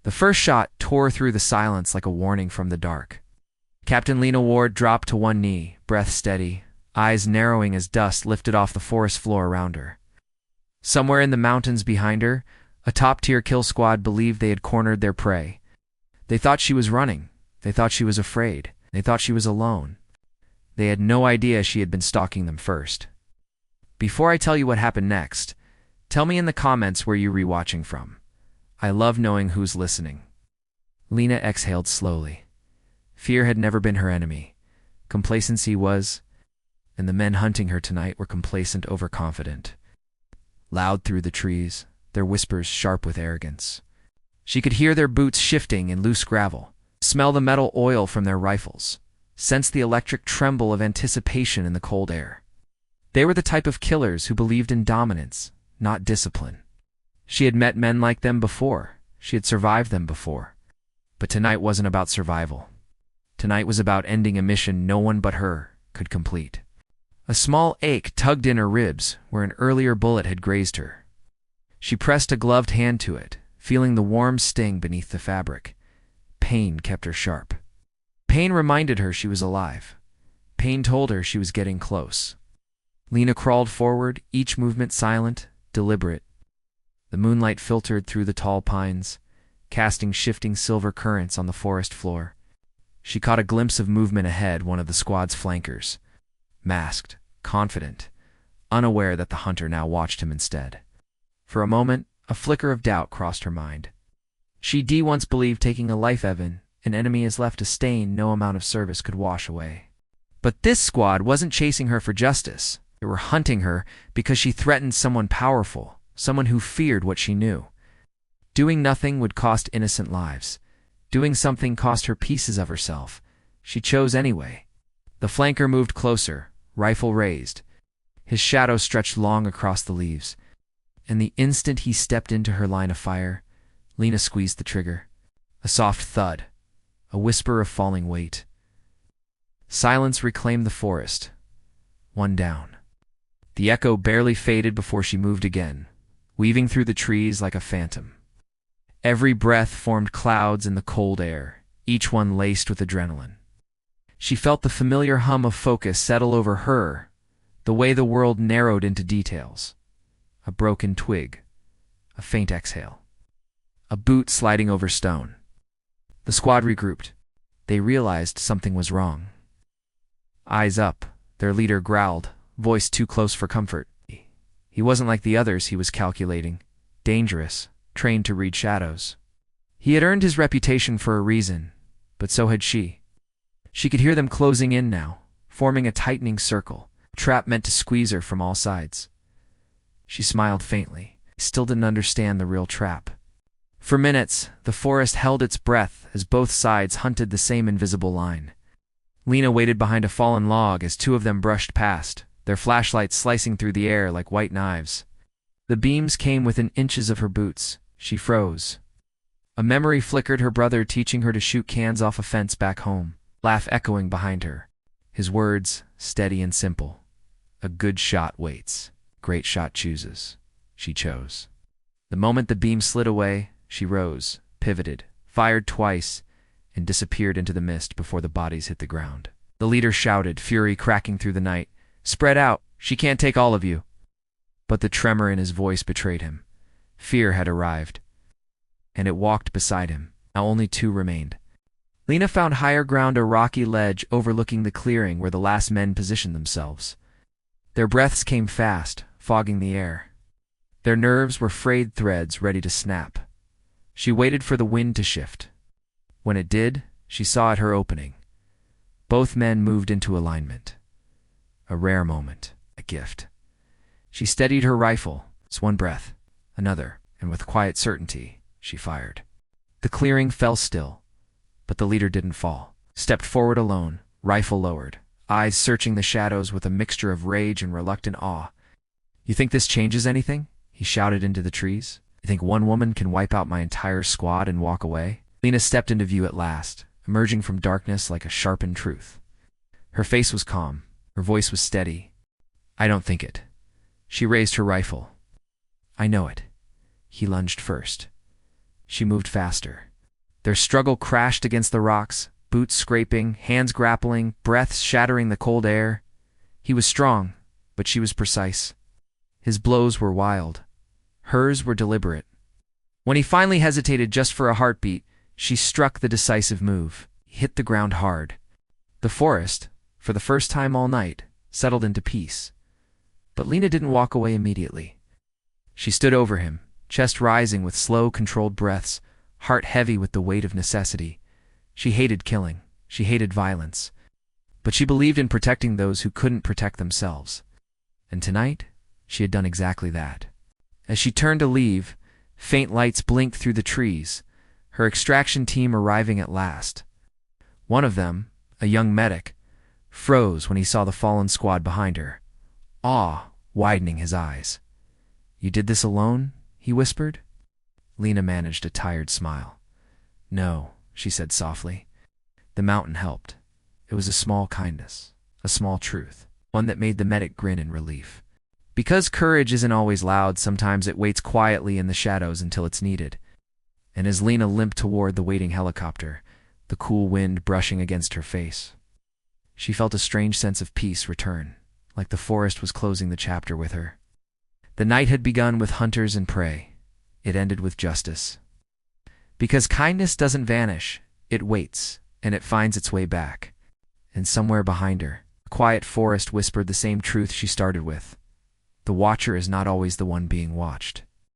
The first shot tore through the silence like a warning from the dark. Captain Lena Ward dropped to one knee, breath steady, eyes narrowing as dust lifted off the forest floor around her. Somewhere in the mountains behind her, a top-tier kill squad believed they had cornered their prey. They thought she was running. They thought she was afraid. They thought she was alone. They had no idea she had been stalking them first. Before I tell you what happened next, tell me in the comments where you're rewatching from. I love knowing who's listening. Lena exhaled slowly. Fear had never been her enemy. Complacency was, and the men hunting her tonight were complacent, overconfident. Loud through the trees, their whispers sharp with arrogance. She could hear their boots shifting in loose gravel, smell the metal oil from their rifles, sense the electric tremble of anticipation in the cold air. They were the type of killers who believed in dominance, not discipline. She had met men like them before. She had survived them before. But tonight wasn't about survival. Tonight was about ending a mission no one but her could complete. A small ache tugged in her ribs where an earlier bullet had grazed her. She pressed a gloved hand to it, feeling the warm sting beneath the fabric. Pain kept her sharp. Pain reminded her she was alive. Pain told her she was getting close. Lena crawled forward, each movement silent, deliberate. The moonlight filtered through the tall pines, casting shifting silver currents on the forest floor. She caught a glimpse of movement ahead, one of the squad's flankers. Masked, confident, unaware that the hunter now watched him instead. For a moment, a flicker of doubt crossed her mind. She'd once believed taking a life an enemy has left a stain no amount of service could wash away. But this squad wasn't chasing her for justice. They were hunting her because she threatened someone powerful, someone who feared what she knew. Doing nothing would cost innocent lives. Doing something cost her pieces of herself. She chose anyway. The flanker moved closer, rifle raised. His shadow stretched long across the leaves. And the instant he stepped into her line of fire, Lena squeezed the trigger. A soft thud, a whisper of falling weight. Silence reclaimed the forest. One down. The echo barely faded before she moved again, weaving through the trees like a phantom. Every breath formed clouds in the cold air, each one laced with adrenaline. She felt the familiar hum of focus settle over her, the way the world narrowed into details. A broken twig, a faint exhale, a boot sliding over stone. The squad regrouped. They realized something was wrong. Eyes up, their leader growled, voice too close for comfort. He wasn't like the others, he was calculating, dangerous, trained to read shadows. He had earned his reputation for a reason, but so had she. She could hear them closing in now, forming a tightening circle, a trap meant to squeeze her from all sides. She smiled faintly, still didn't understand the real trap. For minutes, the forest held its breath as both sides hunted the same invisible line. Lena waited behind a fallen log as two of them brushed past, their flashlights slicing through the air like white knives. The beams came within inches of her boots. She froze. A memory flickered, her brother teaching her to shoot cans off a fence back home, laugh echoing behind her. His words, steady and simple. A good shot waits. Great shot chooses. She chose. The moment the beam slid away, she rose, pivoted, fired twice, and disappeared into the mist before the bodies hit the ground. The leader shouted, fury cracking through the night, "Spread out! She can't take all of you!" But the tremor in his voice betrayed him. Fear had arrived, and it walked beside him. Now only two remained. Lena found higher ground, a rocky ledge overlooking the clearing where the last men positioned themselves. Their breaths came fast, fogging the air. Their nerves were frayed threads ready to snap. She waited for the wind to shift. When it did, she saw at her opening. Both men moved into alignment. A rare moment, a gift. She steadied her rifle, one breath, another, and with quiet certainty, she fired. The clearing fell still, but the leader didn't fall. Stepped forward alone, rifle lowered, eyes searching the shadows with a mixture of rage and reluctant awe. "You think this changes anything?" he shouted into the trees. "You think one woman can wipe out my entire squad and walk away?" Lena stepped into view at last, emerging from darkness like a sharpened truth. Her face was calm, her voice was steady. "I don't think it." She raised her rifle. "I know it." He lunged first. She moved faster, Their struggle crashed against the rocks, boots scraping, hands grappling, breaths shattering the cold air. He was strong, but she was precise. His blows were wild. Hers were deliberate. When he finally hesitated just for a heartbeat, she struck the decisive move. He hit the ground hard. The forest, for the first time all night, settled into peace. But Lena didn't walk away immediately. She stood over him, chest rising with slow, controlled breaths, heart heavy with the weight of necessity. She hated killing. She hated violence. But she believed in protecting those who couldn't protect themselves. And tonight, she had done exactly that. As she turned to leave, faint lights blinked through the trees, her extraction team arriving at last. One of them, a young medic, froze when he saw the fallen squad behind her, awe widening his eyes. "You did this alone?" he whispered. Lena managed a tired smile. "No," she said softly. "The mountain helped. It was a small kindness, a small truth, one that made the medic grin in relief. Because courage isn't always loud, sometimes it waits quietly in the shadows until it's needed." And as Lena limped toward the waiting helicopter, the cool wind brushing against her face, she felt a strange sense of peace return, like the forest was closing the chapter with her. The night had begun with hunters and prey. It ended with justice. Because kindness doesn't vanish, it waits, and it finds its way back. And somewhere behind her, the quiet forest whispered the same truth she started with. The watcher is not always the one being watched.